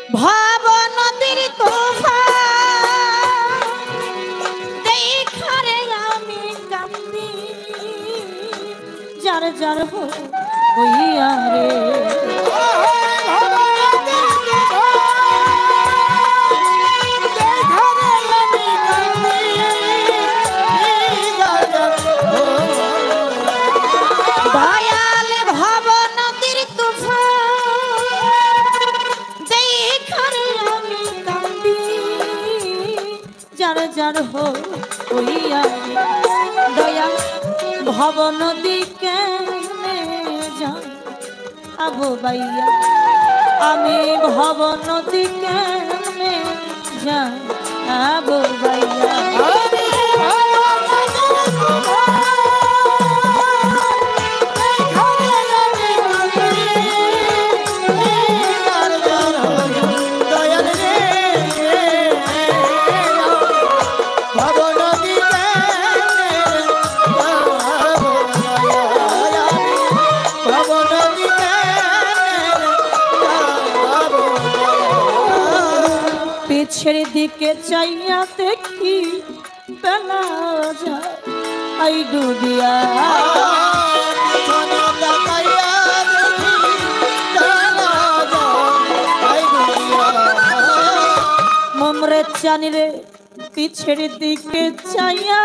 ভাব নদীর তুফান দেখারে আমি কান্দি যার যার হইয়া রে যার হইয়া দয়া ভব নদী কেনে যাই আবু বাইয়া আমি ভব নদী কেনে যাই আবু বাইয়া পিছের দিকে চাইয়া দেখি বেলা যায় আই ডুবিয়া মমরে চানি রে পিছের দিকে চাইয়া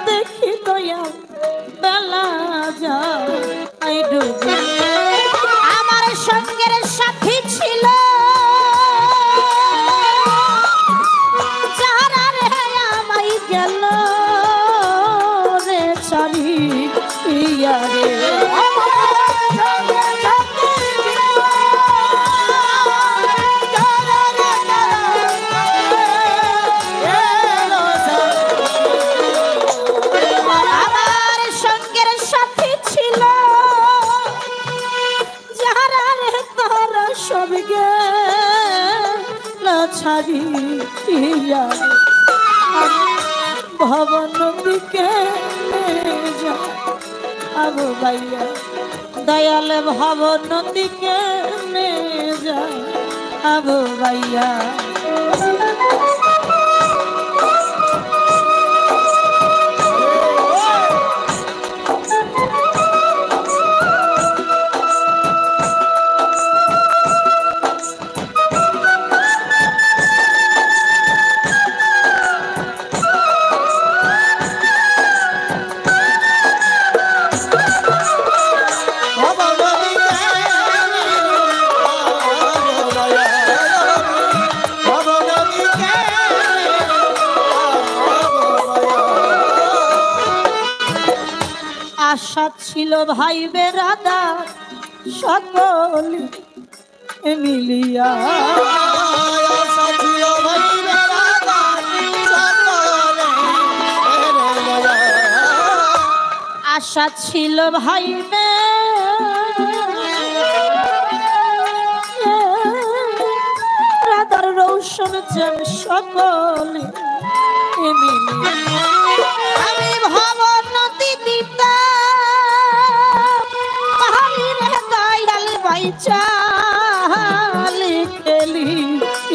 দেখি দয়া বেলা যায় আই ডুবিয়া সঙ্গের সাথী ছিল যারা রে আমায় গেল রে ছাড়ি ইয়া রে আমার সঙ্গের সাথী ছিল সব গেল ছাড়িয়া ভবন দিকে যা আবু বাইয়া দয়াল ভবন দিকে যা আবু বাইয়া আশা ছিল ভাই বেরাদার সকল মিলিয়া আশা ছিল ভাই বেরাদার রৌশন যেন সকল মিলিয়া আমি ভব নদী দিতা চাল খেলি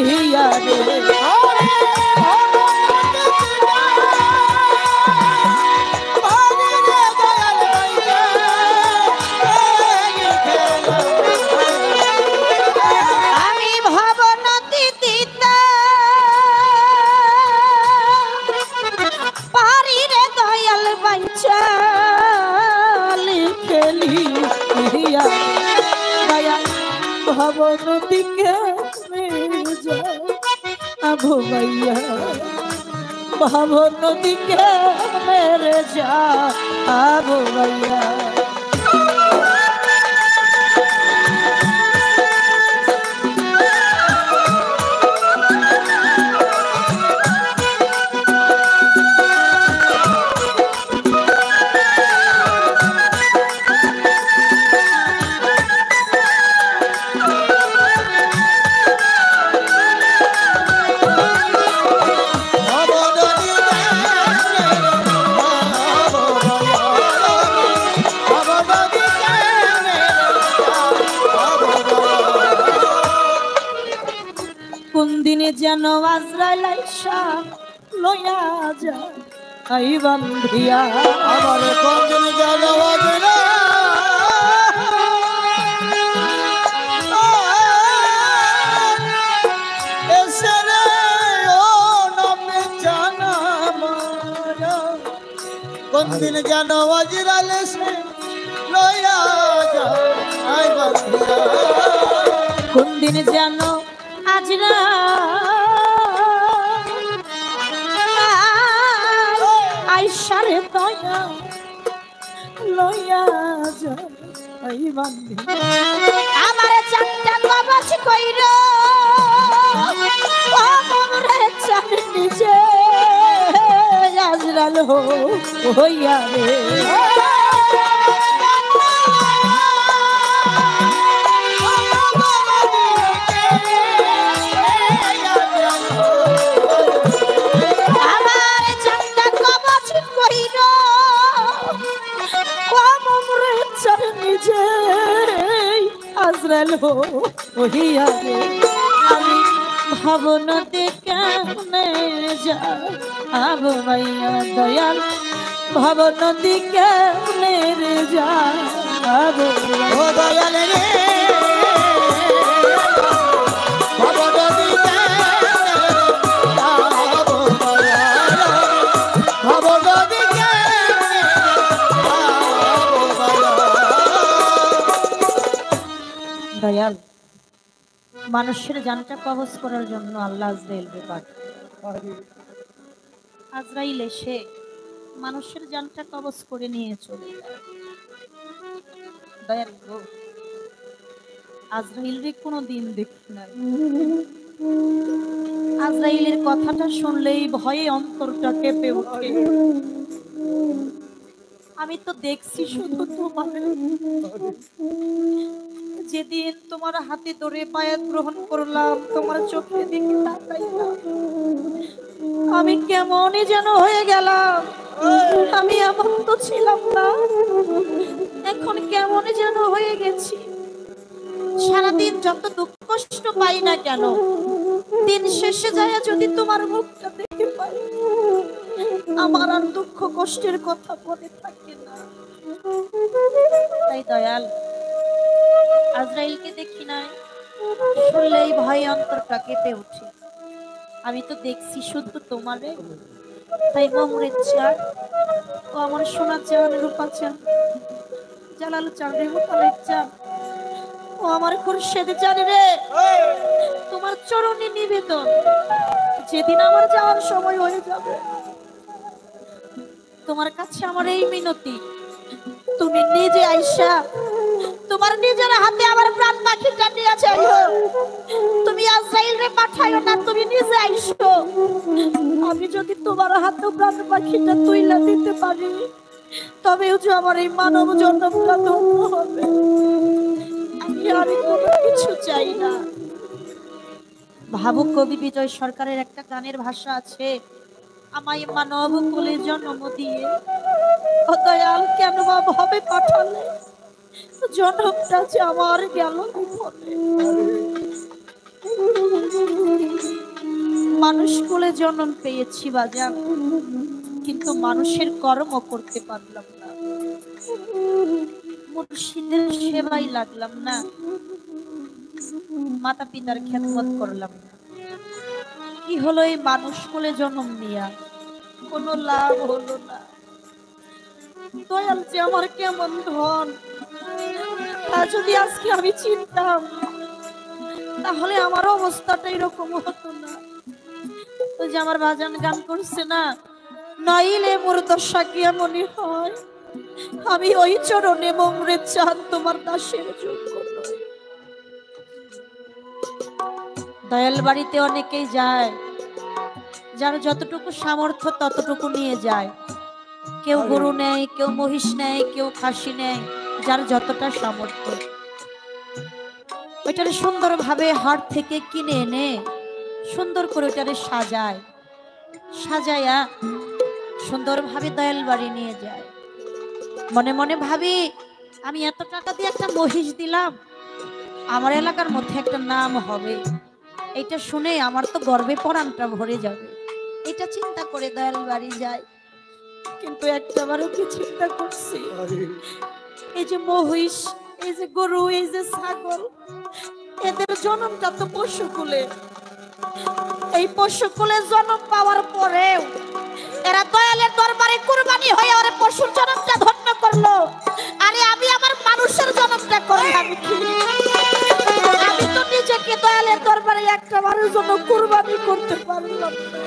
ইয়া রে আমি ভব নদী দিতা পারি রে দয়াল বাইচাল খেলি ইয়া ভবন দিকে আবু ভাইয়া ভবন দিকে মেরে যা আবু ভাইয়া যেন আজরাইল আইসা লইয়া যায় আই বান্ধিয়া আমার কোন দিন যেন এসে রে ও নামে জানা কোন দিন যেন আজরাইল এসে লইয়া যায় বান্ধিয়া কোন দিন যেন আজরা আইসারে দয়া লইয়া যাই বান্ধি আমারে চারটা কবচ কইর ও মরে চার নিচে আজরাল হইয়া রে আমি ভাবনাতে কেমনে যাব ভাইয়া দয়াল ভাবনাতে কেমনে যাব ও দয়াল রে দয়াল মানুষের জানটা কবজ করার জন্য আল্লাহ আজরাইলকে পাঠায় আজরাইল এসে মানুষের জানটা কবজ করে নিয়ে চলে যায় দয়াল গো আজরাইলের কোনো দিন দেখি নাই আজরাইলের কথাটা শুনলেই ভয়ে অন্তরটা কেঁপে ওঠে আমি তো দেখছি শুধু তোমার যেদিন তোমার হাতে ধরে বায়াত গ্রহণ করলাম তোমার চোখে দিকে তাকাইলাম আমি কেমনই যেন হয়ে গেলাম আমি এমন তো ছিলাম না এখন কেমনই যেন হয়ে গেছি সারাদিন যত দুঃখ কষ্ট পাই না কেন দিন শেষে যায় যদি তোমার মুখটা দেখে পাই আমার আর দুঃখ কষ্টের কথা মনে থাকে না তাই দয়াল আজরাইলকে দেখি নাই শুনলেই ভয় অন্তরটা কেঁপে ওঠে আমি তো দেখছি শুধু তোমারে তাই মমরের চাঁদ ও আমার সোনা চাঁদ রূপা চাঁদ জালাল চাঁদ রেমুকালের চাঁদ ও আমার খুরশেদ চাঁদ রে তোমার চরণে নিবেদন যেদিন আমার যাওয়ার সময় হয়ে যাবে তোমার কাছে আমার এই মিনতি তুমি নিজে আইসা তোমার নিজের হাতে আমার প্রাণ পাখিটা নিয়ে যাইও তুমি আজরাইলরে পাঠাইও না তুমি নিজে আইসো আমি যদি তোমার হাতে প্রাণ পাখিটা তুইলা দিতে পারি তবেও যে আমার এই মানব জন্মটা ধন্য হবে আমি আর কোনো কিছু চাই না ভাবুক কবি বিজয় সরকারের একটা গানের ভাষা আছে আমায় মানব কুলে জন্ম দিয়ে ও দয়াল কেন বা ভাবে পাঠালে জন্মটা যে আমার গেল মানুষ কুলে জন্ম পেয়েছি বাজান কিন্তু মানুষের কর্ম করতে পারলাম না মুর্শিদের সেবাই লাগলাম না মাতা পিতার খেদমত করলাম না কি হলো এই মানুষ কুলে জন্ম নিয়া কোনো লাভ হলো না দয়াল যে আমার কেমন ধন তা যদি আজকে আমি চিনতাম তাহলে আমার অবস্থাটা এরকম হতো না ওই যে আমার বাজান গান করছে না নইলে মোর দশা কি এমনই হয় আমি ওই চরণে মমরে চাঁদ তোমার দাসের যোগ্য নই দয়াল বাড়িতে অনেকেই যায় যার যতটুকু সামর্থ্য ততটুকু নিয়ে যায় কেউ গরু নেয় কেউ মহিষ নেয় কেউ খাসি নেয় যার যতটা সামর্থ্য ওইটারে সুন্দর ভাবে হাট থেকে কিনে এনে সুন্দর করে ওইটারে সাজায়া সুন্দর ভাবে দয়াল বাড়ি নিয়ে যায় মনে মনে ভাবি আমি এত টাকা দিয়ে একটা মহিষ দিলাম আমার এলাকার মধ্যে একটা নাম হবে এটা শুনে আমার তো গর্বে পরাণটা ভরে যাবে। এটা চিন্তা করে দয়াল বাড়ি যায়, কিন্তু একটাবারও কি চিন্তা করছি এই যে মহিষ, এই যে গরু, এই যে ছাগল, এদের জন্মটা তো পশুকুলে। এই পশুকুলে জন্ম পাওয়ার পরেও এরা দয়ালের দরবারে কুরবানি হয়ে ওরে পশুর জন্মটা ধন্য করলো। আরে আমি আমার মানুষের জন্মটা করলাম কি? আমি তো নিজেকে দয়ালের দরবারে একটা বারের জন্য কুরবানি করতে পারলাম না।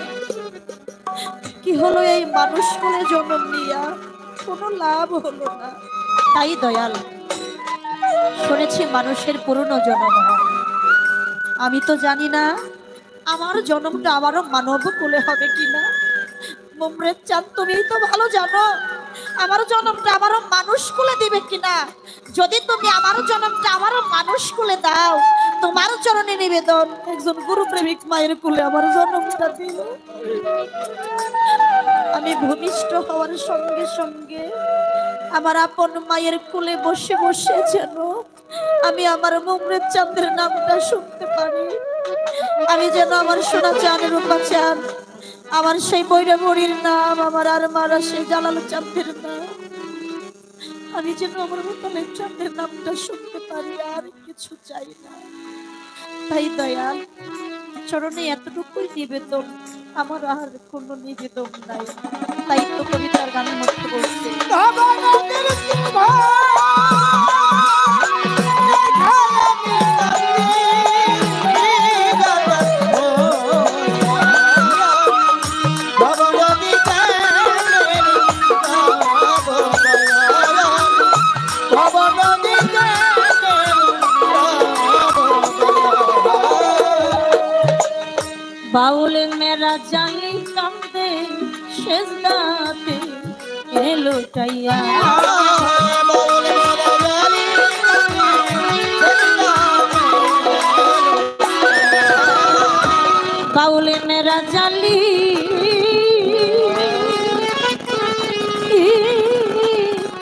কি হলো এই মানুষ কুলে জন্ম নিয়া? কোনো লাভ হলো না। তাই দয়াল, শুনেছি মানুষের পুরনো জন্ম হয়। আমি তো জানি না আমার জন্মটা আবারও মানব কুলে হবে কিনা। মুমরেদ চাঁদ, তুমি তো ভালো জানো আমার জন্মটা আবারও মানুষ কুলে দিবে কিনা। যদি তুমি আমার জন্মটা আবারও মানুষ কুলে দাও, তোমার চরণে নিবেদন একজন গুরু প্রেমিক মায়ের কুলে আমার জন্মটা দিল। আমি ভূমিষ্ঠ হওয়ার সঙ্গে সঙ্গে আমার আপন মায়ের কোলে বসে বসে যেন আমি আমার মুমরেদ চাঁদের নামটা শুনতে পারি। আমি যেন আমার সোনা চাঁদ, রূপা চাঁদ, আমার সেই বৈরা বড়ির নাম, আমার আর মারা সেই জালাল চাঁদের নাম, আমি যেন আমার মোতালেব চাঁদের নামটা শুনতে পারি, আর কিছু চাই না। তাই দয়াল, চরণে এতটুকুই নিবেদন, আমার আর কোনো নিবেদন নাই। তাই তো কবিতার গানের মধ্যে বলছে, বাউল মেরা জানি কান্দে সেজদাতে এলো টাইয়া। বাউল মেরা জালি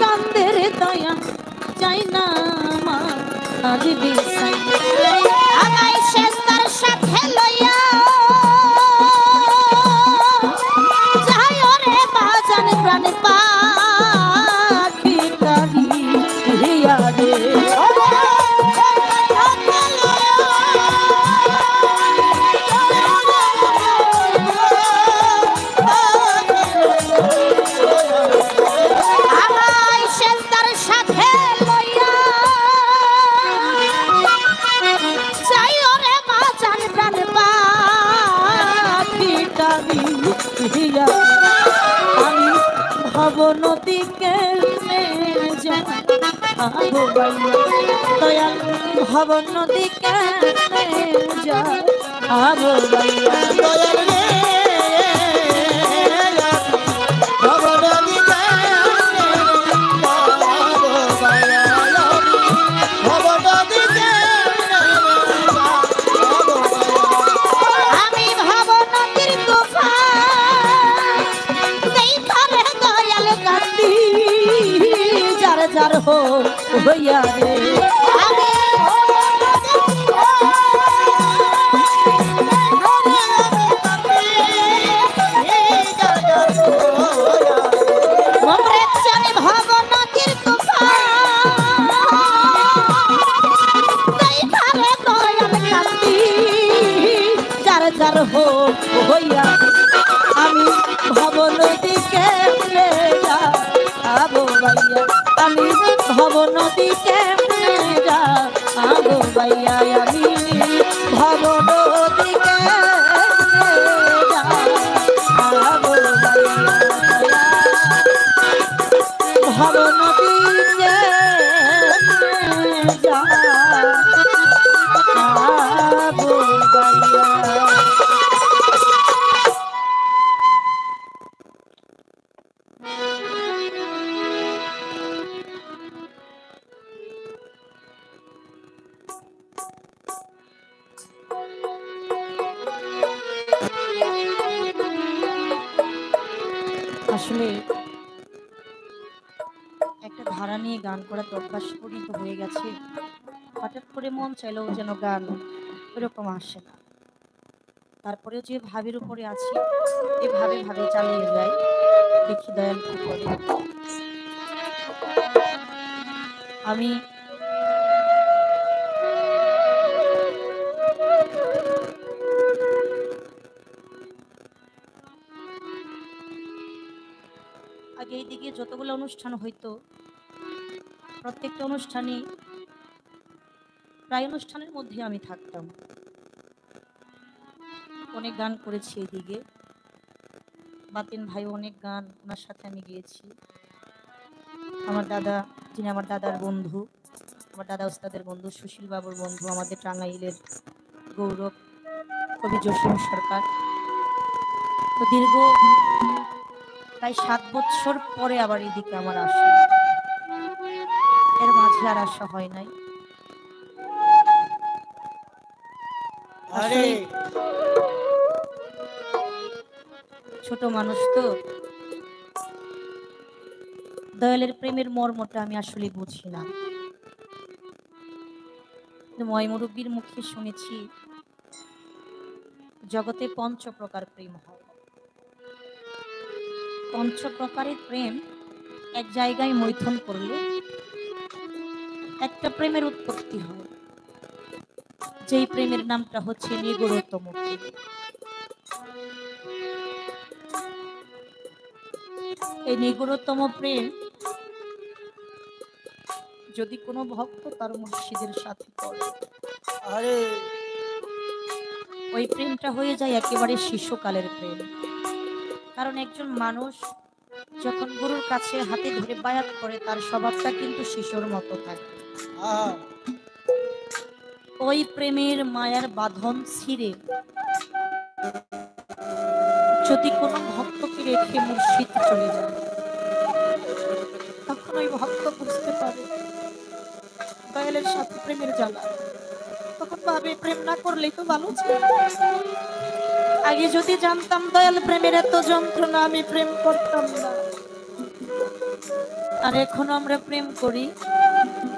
কান্দের দয়া চাই না আমার আজ বিছাই। আমায় সেজদার সাথে লইয়া যাই ওরে বাজান প্রাণ পাখি কারি হিয়া রে। আমি ভব নদীকে দয়াল, ভব নদীকে যাবো দয়াল রে। যার হো হইয়া রে, যার হো হইয়া আমি ভব নদীকে যাবো বাইয়া। আমি ভব নদীকে যাবো বাইয়া। আমি ভব নদীকে যাবো বাইয়া। ভব নদীকে যাবো বাইয়া। আসলে একটা ধারা নিয়ে গান করা তো অভ্যাস পরিণত হয়ে গেছে, হঠাৎ করে মন চাইলেও যেন গান এরকম আসে না। তারপরেও যে ভাবের উপরে আছি, এভাবে ভাবে চালিয়ে যাই, দেখি দয়াল কি করে। আমি আগে এইদিকে যতগুলো অনুষ্ঠান হইতো, প্রত্যেকটা অনুষ্ঠানে, প্রায় অনুষ্ঠানের মধ্যে আমি থাকতাম। অনেক গান করেছি এইদিকে, বাতিন ভাই অনেক গান ওনার সাথে আমি গিয়েছি। আমার দাদা, যিনি আমার দাদার বন্ধু, আমার দাদা ওস্তাদের বন্ধু, সুশীল বাবুর বন্ধু, আমাদের টাঙ্গাইলের গৌরব কবি জসিম সরকার। তো দীর্ঘ প্রায় 7 বছর পরে আবার এদিকে আমার আসা, এর মাঝে আর আসা হয় নাই। আরে ছোট মানুষ তো, দয়ালের প্রেমের মর্মটা আমি আসলে বুঝি না। ময় মুরব্বীর মুখে শুনেছি জগতে 5 প্রকার প্রেম হয়। 5 প্রকারের প্রেম এক জায়গায় মৈথুন করলে একটা প্রেমের উৎপত্তি হয়, যেই প্রেমের নামটা হচ্ছে নিগূঢ়তম প্রেম। এই নিগূঢ়তম প্রেম যদি কোনো ভক্ত তার মুর্শিদের সাথে করে, আরে ওই প্রেমটা হয়ে যায় একেবারে শিশুকালের প্রেম। কারণ একজন মানুষ যখন গুরুর কাছে হাতে ধরে বায়াত করে, তার স্বভাবটা কিন্তু শিশুর মতো থাকে। আহা ওই প্রেমের মায়ার বাঁধন ছিঁড়ে যদি কোনো ভক্তকে রেখে মুর্শিদ চলে যায়, তখন ওই ভক্ত বুঝতে পারে দয়ালের সাথে প্রেমের জ্বালা। তখন ভাবে প্রেম না করলেই তো ভালো ছিল। আগে যদি জানতাম দয়াল প্রেমের এত যন্ত্রণা, আমি প্রেম করতাম না। আর এখনো আমরা প্রেম করি,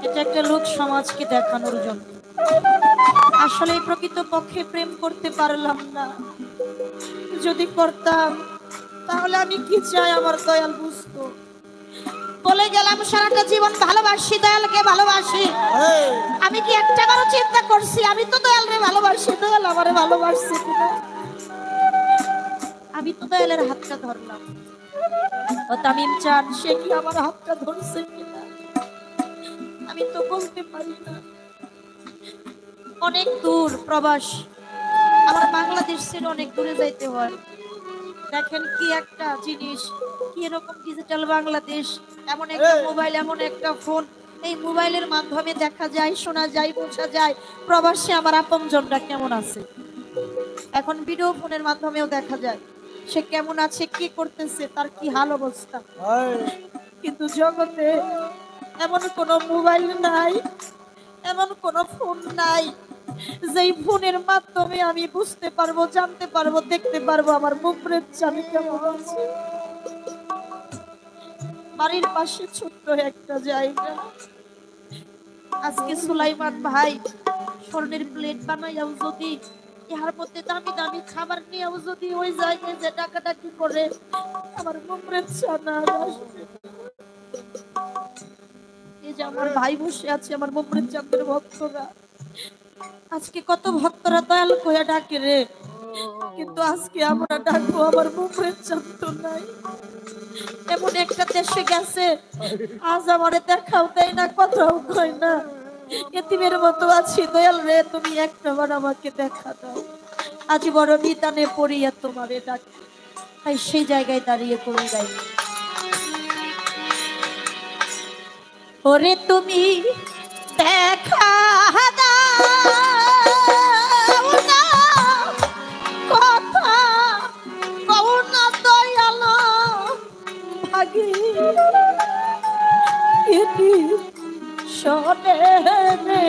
এটা একটা লোক সমাজকে দেখানোর জন্য। আসলে প্রকৃত পক্ষে প্রেম করতে পারলাম না। যদি করতাম তাহলে আমি কি চাই আমার দয়াল বুঝতো। বলে গেলাম সারাটা জীবন ভালোবাসি, দয়ালকে ভালোবাসি। আমি কি একটা বারও চিন্তা করছি আমি তো দয়ালরে ভালোবাসি, দয়াল আমারে ভালোবাসছে কিনা? আমি তো দয়ালের হাতটা ধরলাম, ও তামিম চান সে কি আমার হাতটা ধরছে কিনা আমি তো বলতে পারি না। অনেক দূর প্রবাস, আমার বাংলাদেশ ছেড়ে অনেক দূরে যাইতে হয়। দেখেন কি একটা জিনিস, কি এরকম ডিজিটাল বাংলাদেশ, এমন একটা মোবাইল, এমন একটা ফোন, এই মোবাইলের মাধ্যমে দেখা যায়, শোনা যায়, বোঝা যায় প্রবাসে আমার আপনজনরা কেমন আছে। এখন ভিডিও ফোনের মাধ্যমেও দেখা যায় সে কেমন আছে, কি করতেছে, তার কি হাল অবস্থা। কিন্তু জগতে এমন কোন মোবাইল নাই, এমন কোন ফোন নাই যেই ফোনের মাধ্যমে আমি বুঝতে পারবো, জানতে পারবো, দেখতে পারবো আমার মুখরের চাবি কেমন আছে। বাড়ির পাশে ছোট্ট একটা জায়গা, আজকে সুলাইমান ভাই স্বর্ণের প্লেট বানাইয়াও যদি, ইহার মধ্যে দামি দামি খাবার নিয়েও যদি ওই জায়গায় যে ডাকাডাকি করে, আমার মুখরের ছানা আসবে। এই যে আমার ভাই বসে আছে, আমার মুখরের চাঁদের ভক্তরা, আজকে কত ভক্তরা দয়াল কইয়া ডাকে রে, কিন্তু আজকে আমরা ডাকবো আমার মুখের চাঁদ নাই। এমন একটা দেশে গেছে আজ আমারে দেখাও দেয় না, কথাও কয় না, এতিমের মতো আছি। দয়াল রে তুমি একটাবার আমাকে দেখা দাও, আজ বড় নিদানে পড়িয়া তোমারে ডাকি। তাই সেই জায়গায় দাঁড়িয়ে করে যাই, ওরে তুমি দেখা দাও না, কথা কও না দয়াল ভাগি, এটি শোনে রে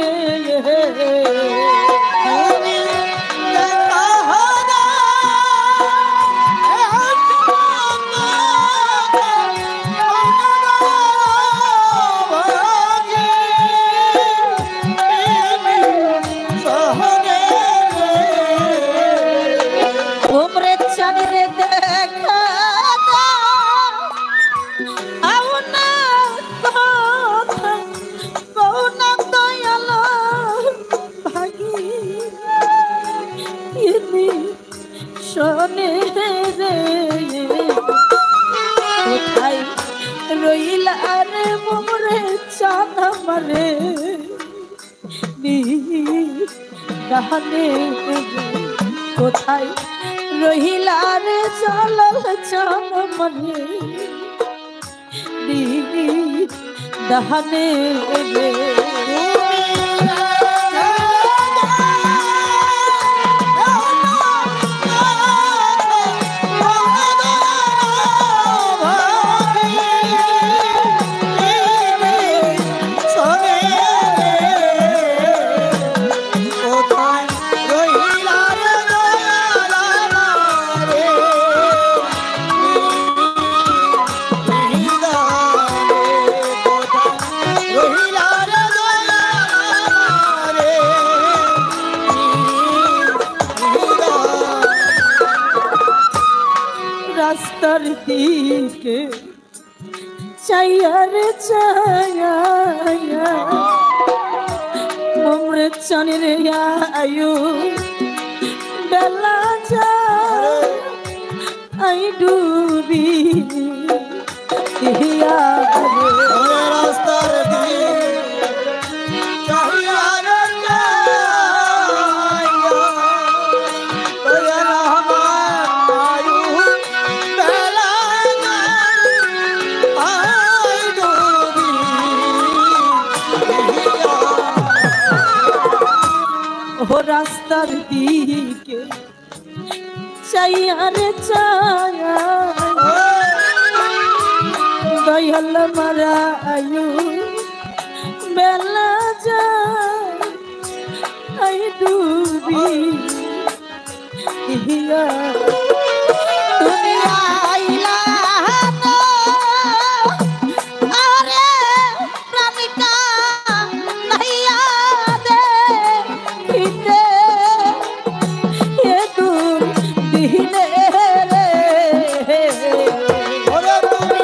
শোনে রে কোথায় রইলা রে মোরে চান আমারে গানে কোথায় রহিলা রে চল চান আমারে দাহানে রে রাস্তার দিকে চাইয়া রে চাইয়া মোমরে চানি রে আয়ু বেলা যায় আই ডুবি দিয়া রে রাস্তার দিকে চাইয়া রে ও রাস্তার দিকে চাইয়া রে চাইয়া দয়াল মারা আয়ু বেলা যায় আই ডুবি দিয়া তুমি আইলা না আরে প্রাণিকা নাইয়া দে পিতে এ দূর দিনে রে ওরে তুমি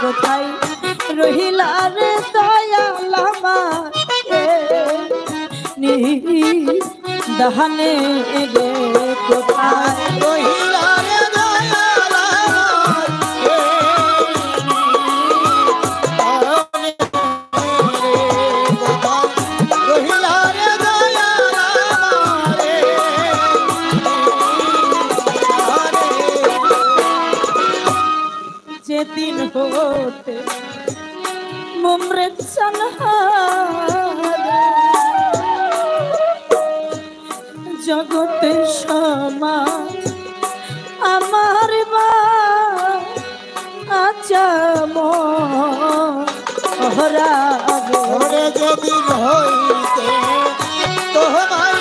কোথায় রহিলা রে দয়াল আমারে দাহানে রে কোথায় রহিলা রে দয়াল রহিলা রে দয়াল যেদিন হতে মোমরে জগতে সমা আমার বা আচ্ছা মহরা ওরে যেদিন হইতে তোমার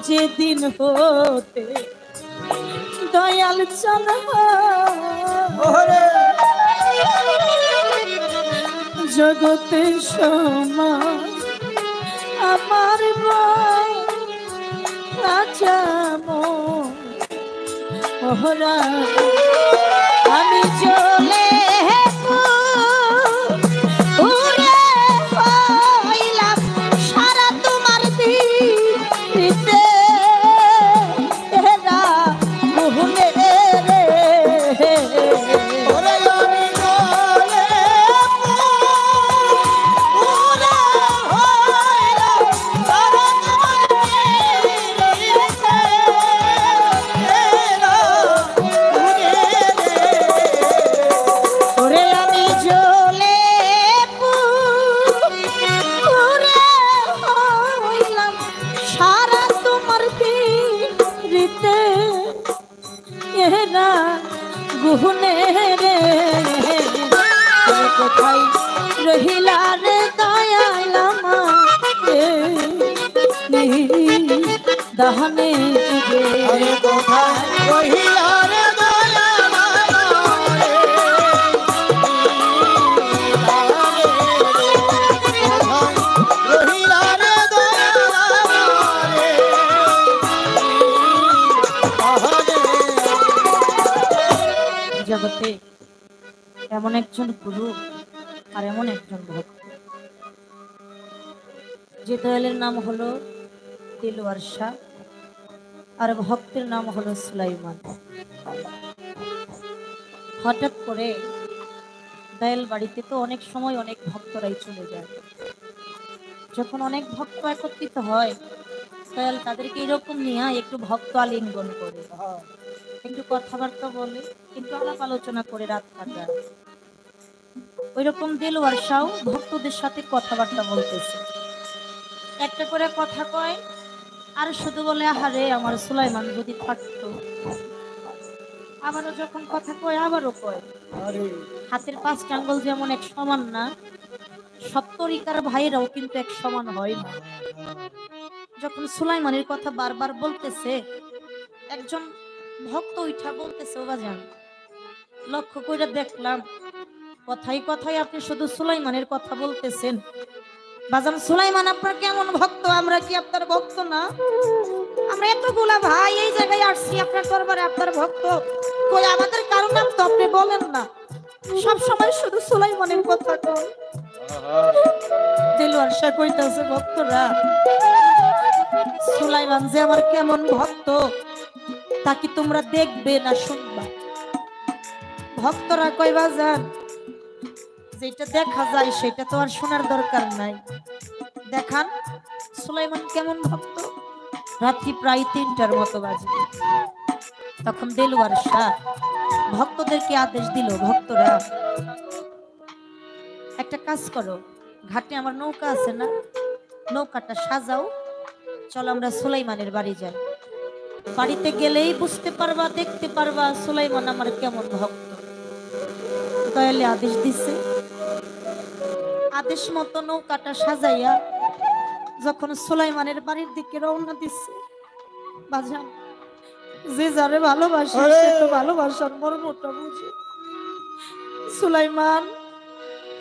যেদিন হতে দয়াল চল জগতে সমা আমার আচ্ছা মহরা আমি চলে সারা তোমার শুনে রে তুমি কোথায় রহিলা রে দয়াল আমার দাহনে ডুবে আরে কোথায় রহিলা রে দয়াল আমারে কোথায় রহিলা রে দয়াল আমারে জগতে এমন একজন গুরু আর এমন একজন ভক্ত যে দয়ালের নাম হলো দিলওয়ার শাহ আর ভক্তের নাম হলো সুলাইমান। হঠাৎ করে দয়াল বাড়িতে তো অনেক সময় অনেক ভক্তরাই চলে যায়। যখন অনেক ভক্ত একত্রিত হয় দয়াল তাদেরকে এরকম নিয়ে একটু ভক্ত আলিঙ্গন করে একটু কথাবার্তা বলে কিন্তু আলাপ আলোচনা করে রাত কাটায়। ওই রকম দিলওয়ার শাহ ভক্তদের সাথে কথাবার্তা বলতেছে, একটা করে কথা কয় আর শুধু বলে আহারে আমার সুলাইমান যদি থাকতো। আবারও যখন কথা কয় আবারও কয়। হাতের 5 আঙ্গুল যেমন এক সমান না, সত্তরিকার ভাইরাও কিন্তু এক সমান হয় না। যখন সুলাইমানের কথা বারবার বলতেছে একজন ভক্ত উঠা বলতেছে, ও বাজান লক্ষ্য করে দেখলাম কথাই কথাই আপনি শুধু সুলাইমানের কথা বলতেছেন। বাজান সুলাইমান আপনার কেমন ভক্ত? আমরা কি আপনার ভক্ত না? আমরা এতগুলা ভাই এই জায়গায় আসছি আপনার দরবারে, আপনার ভক্ত কই আমাদের কারো নাম তো আপনি বলেন না, সব সময় শুধু সুলাইমানের কথা কন। দিলওয়ার শাহ কইতাছে, ভক্তরা সুলাইমান যে আমার কেমন ভক্ত তা কি তোমরা দেখবে না শুনবা? ভক্তরা কই বাজান যেটা দেখা যায় সেটা তো আর শোনার দরকার নাই, দেখান সুলাইমান কেমন ভক্ত। রাত্রি প্রায় 3টার মতো বাজে। তখন দিলওয়ার শাহ ভক্তদেরকে আদেশ দিল, ভক্তরা একটা কাজ করো, ঘাটে আমার নৌকা আছে না, নৌকাটা সাজাও, চল আমরা সুলাইমানের বাড়ি যাই। বাড়িতে গেলেই বুঝতে পারবা, দেখতে পারবা সুলাইমান আমার কেমন ভক্ত। দয়ালে আদেশ দিছে, আদেশ মতো নৌকাটা সাজাইয়া যখন সুলাইমানের বাড়ির দিকে রওনা দিচ্ছে, বাজান যে যারে ভালোবাসে সে তো ভালোবাসার মর্মটা বুঝে। সুলাইমান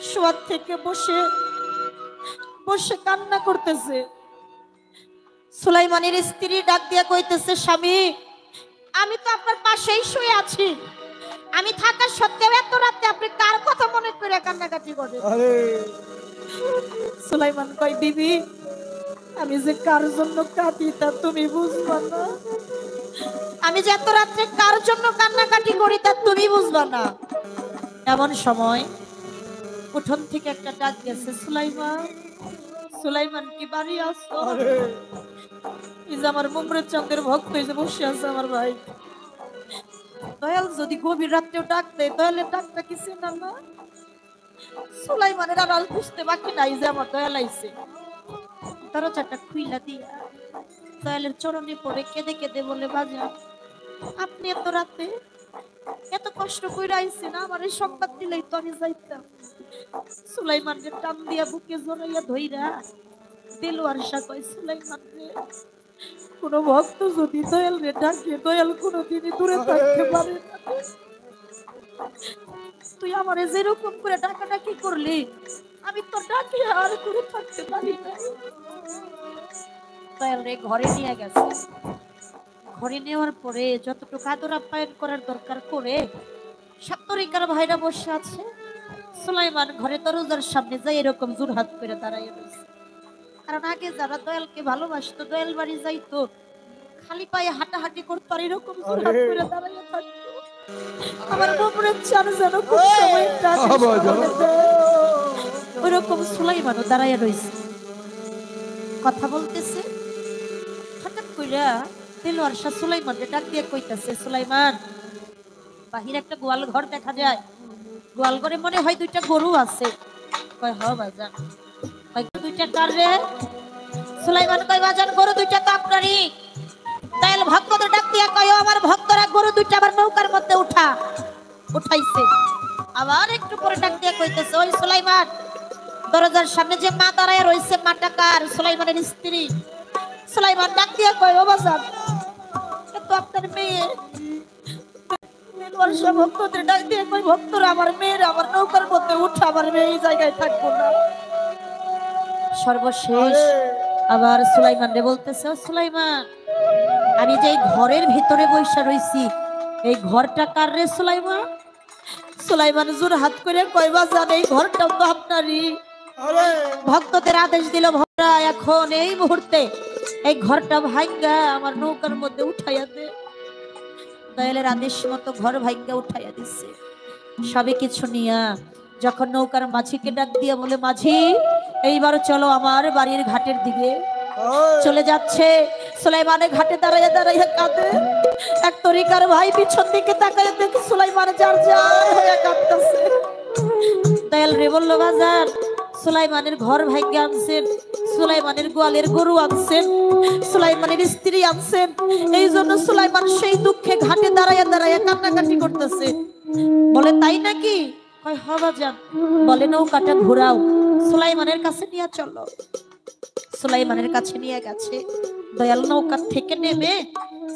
শোয়ার থেকে বসে বসে কান্না করতেছে। সুলাইমানের স্ত্রী ডাক দিয়া কইতেছে, স্বামী আমি তো আপনার পাশেই শুয়ে আছি, আমি থাকা সত্ত্বেও এত রাতে আপনি কার কথা মনে করে কান্নাকাটি করেন? সুলাইমান কয়, বিবি আমি যে কার জন্য কাঁদি তা তুমি বুঝবা না, আমি যে এত রাত্রে কার জন্য কান্নাকাটি করি তা তুমি বুঝবা না। এমন সময় উঠোন থেকে একটা ডাক গেছে, সুলাইমান সুলাইমান কি বাড়ি আসো? এই যে আমার মুমরেদ চাঁদের ভক্ত এই যে বসে আছে আমার ভাই। দয়াল যদি গভীর রাত্রেও ডাক দেয় দয়ালের ডাকটা কি চেনা না? সুলাইমানের আর বুঝতে বাকি নাই যে আমার দয়াল আইছে। দরজাটা খুইলা দিয়া দয়ালের চরণে পড়ে কেঁদে কেঁদে বলে, বাজান আপনি এত রাতে এত কষ্ট কইরা আইছেন, আমার এই সংবাদ দিলেই তো আমি যাইতাম। সুলাইমানকে টান দিয়া বুকে জড়াইয়া ধইরা দিলওয়ার শাহ কয়, সুলাইমান রে কোন ভক্ত যদি দয়াল রে ডাকে দয়াল কোনদিনই দূরে থাকতে পারে না। তুই আমারে যেরকম করে ডাকাডাকি করলি আমি তো ডাকি আর দূরে থাকতে পারি না। দয়াল রে ঘরে নিয়ে গেছে, ঘরে নেওয়ার পরে যতটুকু আদর আপ্যায়ন করার দরকার করে সত্তরিকার ভাইরা বসে আছে। সুলাইমান ঘরে দরজার সামনে যাই এরকম জোরহাত করে দাঁড়াইয়া রয়েছে, কারণ আগে যারা দয়ালকে ভালোবাসতো দয়াল বাড়ি যাইতো খালি পায়ে হাঁটাহাঁটি করতো আর এরকম জোরহাত করে দাঁড়াইয়া থাকতো। আমার মুমরেদ চান যেন খুব সময়টা ওইরকম সুলাইমানও দাঁড়াইয়া রয়েছে, কথা বলতেছে। হঠাৎ কইরা দিলওয়ার শাহ সুলাইমানকে ডাক দিয়ে কইতাছে, সুলাইমান বাহিরে একটা গোয়াল ঘর দেখা যায়, গোয়াল ঘরে মনে হয় 2টা গরু আছে। কয় হ বাজান। কয় 2টা কার রে? সুলাইমান কয় বাজান গরু 2টা তো আপনারই। তাইলে ভক্তদের ডাক দিয়া কয়, আমার ভক্তরা গরু 2টা আবার নৌকার মধ্যে উঠা। উঠাইছে। আবার একটু পরে ডাক দিয়ে কইতেছে, ওই সুলাইমান, দরজার সামনে যে মা দাঁড়ায় রয়েছে, মাটা কার? সুলাইমানের স্ত্রী। সুলাইমান ডাক দিয়ে কয়, ও বাজান, এ তো আপনার মেয়ে। বর্ষা ভক্তদের ডাক দিয়ে কই, ভক্তরা, আমার মেয়ের আমার নৌকার মধ্যে উঠা, আমার মেয়ে এই জায়গায় থাকবো না। সর্বশেষ আবার সুলাইমান রে বলতেছে, ও সুলাইমান, আমি যে ঘরের ভিতরে বৈশা রইছি, এই ঘরটা কার রে সুলাইমান? সুলাইমান জোর হাত করে কয়, বাজান, এই ঘরটা তো আপনারই। ভক্তদের আদেশ দিল, ভক্তরা এখন এই মুহূর্তে এই ঘরটা ভাঙ্গা আমার নৌকার মধ্যে উঠাইয়া দে। দয়ালের আদেশ মতো ঘর ভাঙ্গা উঠাইয়া দিচ্ছে। সবে কিছু নিয়া যখন নৌকার মাঝিকে ডাক দিয়া বলে, মাঝি, এইবার চলো আমার বাড়ির ঘাটের দিকে। চলে যাচ্ছে। সুলাইমানের ঘাটে দাঁড়াইয়া দাঁড়াইয়া কাঁদে। এক তরিকার ভাই পিছন দিকে তাকাইয়া দেখে সুলাইমান যার যার হয়ে কাঁদতেছে। দয়াল রে বলল, বাজার, সুলাইমানের ঘর ভাগ্যে আনছেন, সুলাইমানের গোয়ালের গরু আনছেন, সুলাইমানের স্ত্রী আনছেন, এই জন্য সুলাইমান সেই দুঃখে ঘাটে দাঁড়াইয়া দাঁড়াইয়া কান্নাকাটি করতেছে। বলে, তাই নাকি? কয়, হ বাজান। বলে, নৌকাটা ঘোরাও, সুলাইমানের কাছে নিয়ে চলো। সুলাইমানের কাছে নিয়ে গেছে। দয়াল নৌকা থেকে নেমে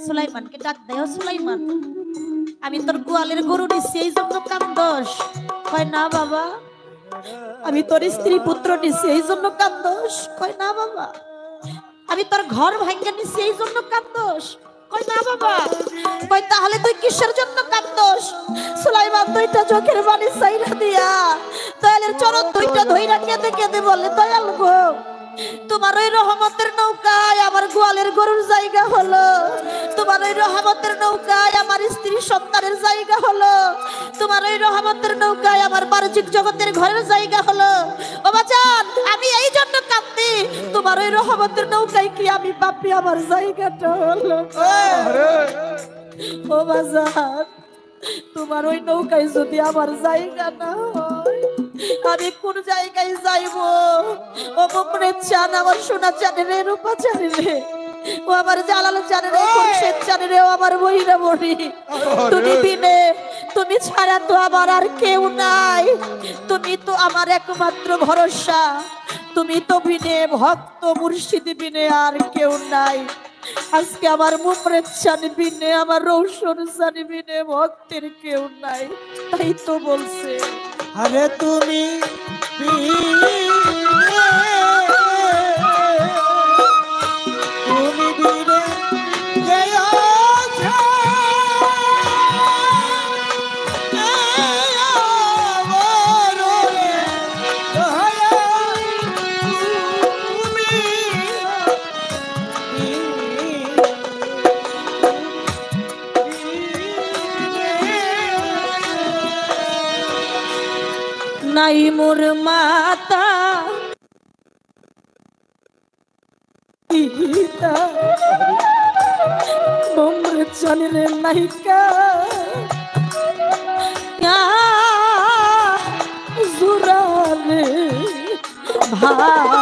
সুলাইমানকে ডাক দেয়, সুলাইমান, আমি তোর গোয়ালের গরু নিচ্ছি, এই জন্য কান্দোস? কয়, না বাবা। আমি তোর স্ত্রী পুত্র নিচ্ছি, এই জন্য কান্দোস? কয়, না বাবা। আমি তোর ঘর ভাঙ্গা নিচ্ছি, এই জন্য কান্দোস? কয়, না বাবা। কয়, তাহলে তুই কিসের জন্য কান্দোস? সুলাইমান দুইটা চোখের পানি ছাইরা দিয়া দয়ালের চরণ দুইটা ধইরা কেঁদে কেঁদে বলে, দয়াল গো, তোমার ওই রহমতের নৌকায় আমার গোয়ালের গরুর জায়গা হলো, তোমার ওই রহমতের নৌকায় আমার স্ত্রী সন্তানের জায়গা হলো, তোমার ওই রহমতের নৌকায় আমার বাহ্যিক জগতের ঘরের জায়গা হলো। ও বাজান, আমি এই জন্য কাঁদি, তোমার ওই রহমতের নৌকায় কি আমি পাপি, আমার জায়গাটা হলো। ও বাজান, তোমার ওই নৌকায় যদি আমার জায়গা না হয়, আমি কোন জায়গায় যাইব? ও মুখরে চান, আমার সোনা চানে রে, রূপা চানে রে, ও আমার জালাল চানে রে, খুরশেদ চানে রে, ও আমার বহিরা বড়ি, তুমি বিনে, তুমি ছাড়া তো আমার আর কেউ নাই, তুমি তো আমার একমাত্র ভরসা, তুমি তো বিনে, ভক্ত মুর্শিদ বিনে আর কেউ নাই। আজকে আমার মুখরে চান বিনে, আমার রৌশন চান বিনে, ভক্তের কেউ নাই। তাই তো বলছে, আরে তুমি বীরে গেছো, নাই মোর মাতা পিতা, মোর জানে নাইকা, জুরালে ভালো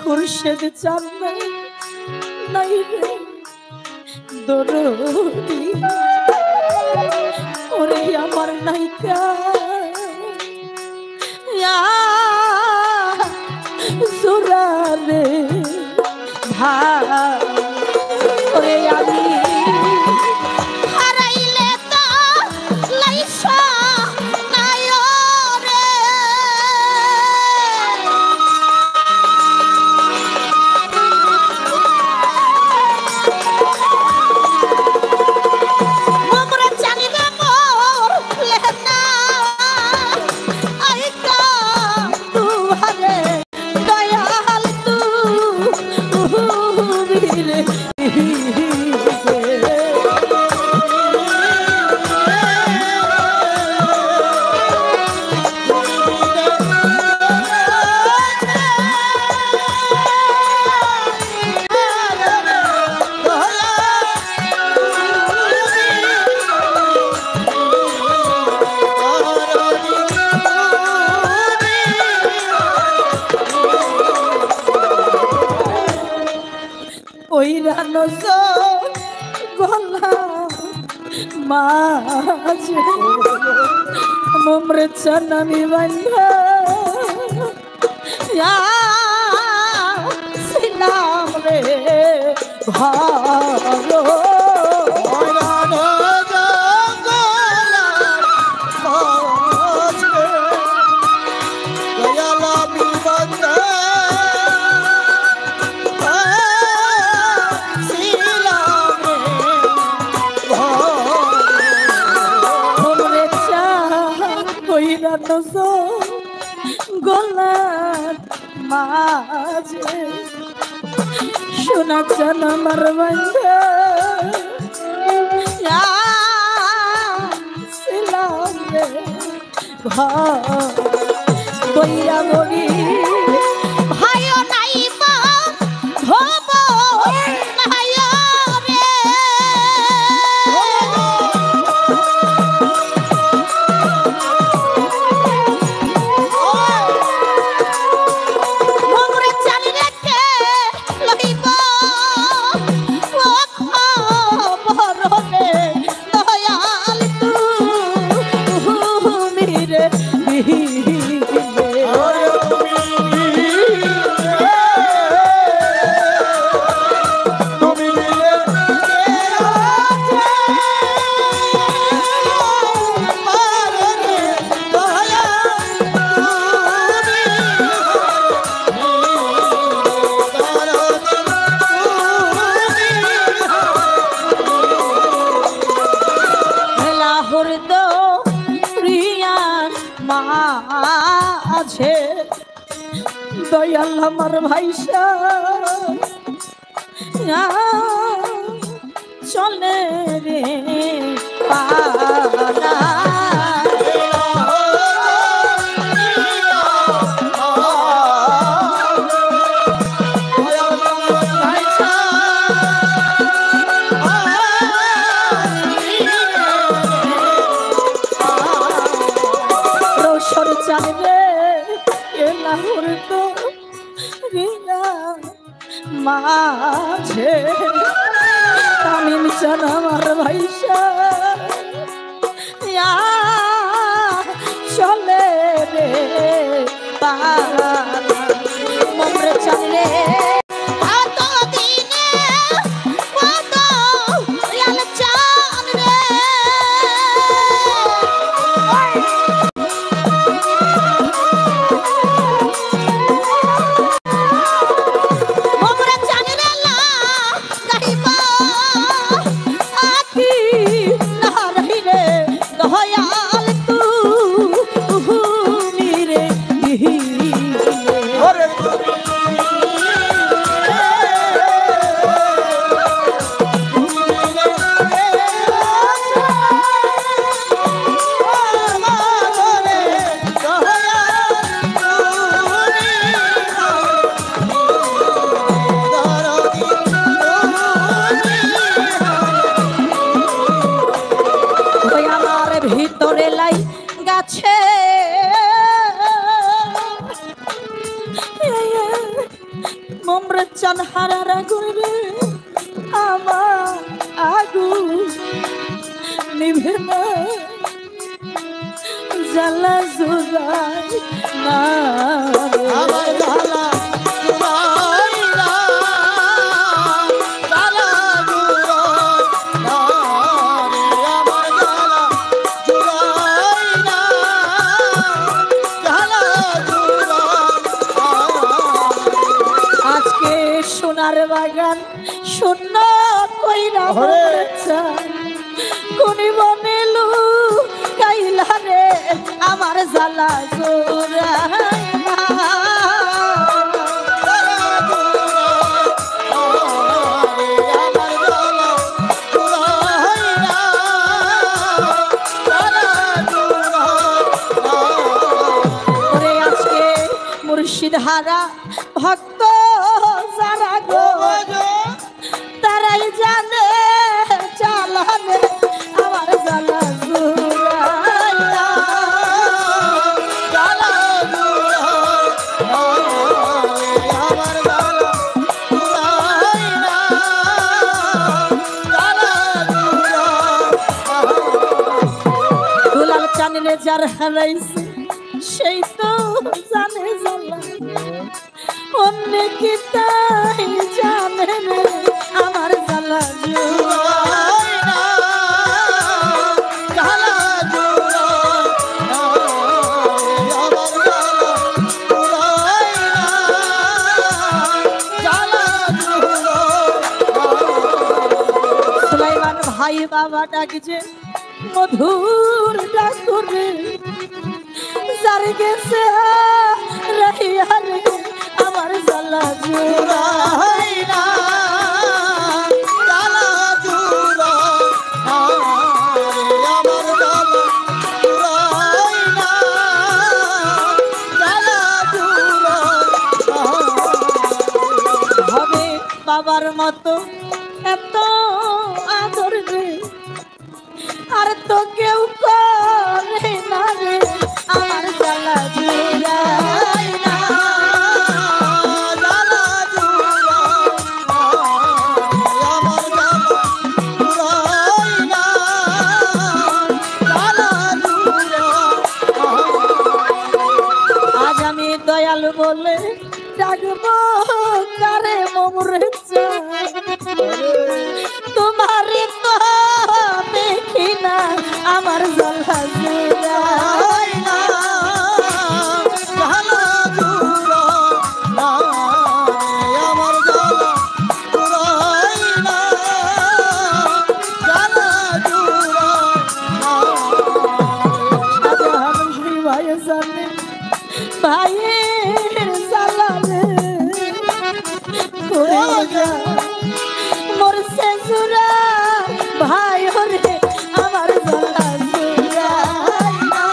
খুরশেদ চান নাই রে দরদি, ওরে আমার নাইকা, জোরালে ভাই, ওরে আমি হারাইলে তো লাইসা নাই রে, মোমরা জানি না মোর লেনা আইকা তুহারে দয়াল তু রে মাঝে মমরে চানামি বান্ধা ছিলাম রে ভালো গলার মাঝে শোনা চান আমার বান্ধা ছিলাম রে বইরা মরি ভাইও নাই মা হব নাই রে মাঝে দয়াল আমার ভাইসা চলে রে পালা চাইবে এলাহুর তো মাঝে তামিম চান আমার ভাইসা চলে রে পালা মমরে চাইলে ভিতরে লাই গাছে মমরে চান হারারা গুরবে আমার আগু নিভে না জ্বালা জুড়াই না আমার জ্বালা সোনার বাগান শূন্য কইরা কোনি বনেলু কাইলা রে আমার জ্বালা জোড়াইনা ওরে আজকে মুর্শিদ হারা ভক্ত যারা গো তারাই জানে চালানে আমার জ্বালা জুড়াইয়া জ্বালা আমার জ্বালা জুড়াইয়া জ্বালা যার হারাইছে সেই তো জানে জ্বালা, অন্য কি তাই জানে রে আমার জ্বালা জুড়াই না, জ্বালা জুড়াই না, আমার জ্বালা জুড়াই না, জ্বালা জুড়াই। সুলাইমান ভাই বাবা ডাকছে মধুর ডাকুরে, যার গেছে রহিয়া রে আমার জ্বালা জুড়াই না, জ্বালা জুড়াই না, আমার জ্বালা জুড়াই না, জ্বালা জুড়াই। হবে বাবার মতো এত আদর রে আর তো কেউ করে না রে আমার জ্বালা জুড়াই না। আজ আমি দয়ালু বলে ডাকবো কারে মোমরে তোমারে তো দেখি না আমার জ্বালা জুড়াই না। ভাইয়ের জ্বালা রে মরছে জুড়া ভাই রে আমার জ্বালা জুড়াই না।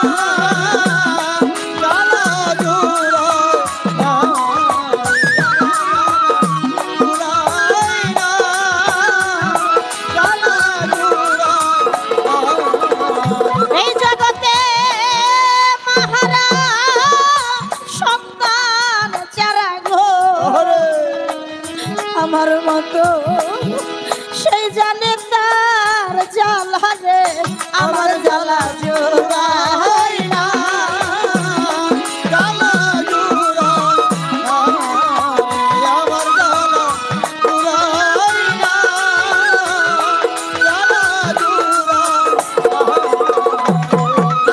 এই জগতে মাহারা সন্তান চারা গো আমার মতো সেই জানে তার জ্বালা রে আমার জ্বালা জোড়াই না।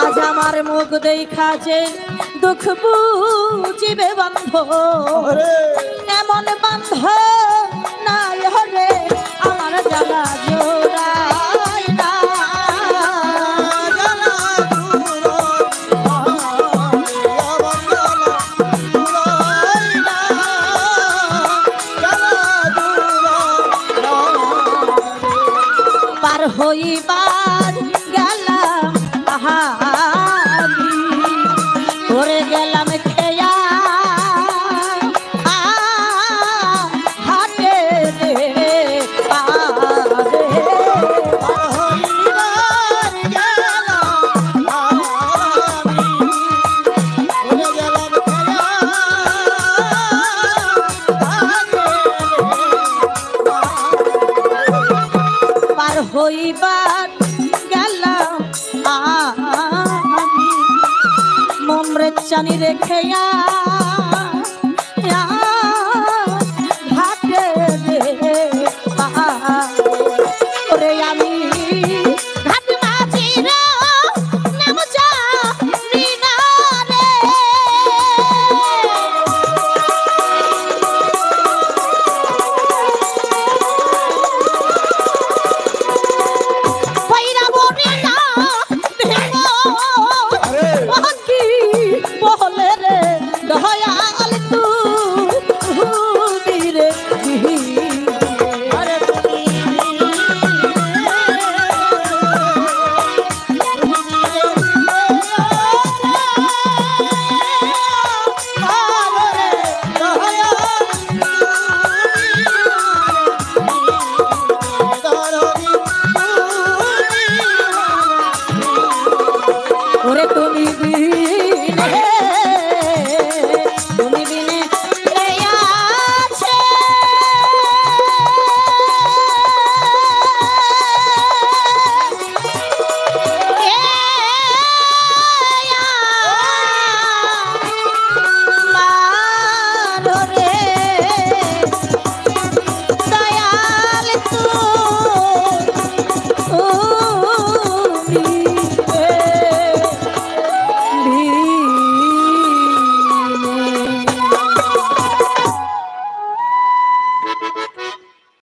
আজ আমার মুখ দেখা যে দুঃখ বুঝিবে বান্ধ, এমন বান্ধ নাই হরে আমার জ্বালা জোড়াই না। পার হইবার গেলাম আমি ঘরে গেলাম খেয়া হাটে রে পারে পার হইবার গেলাম আমি মমরে চানি রেখে ঘাটে রে ওরে আমি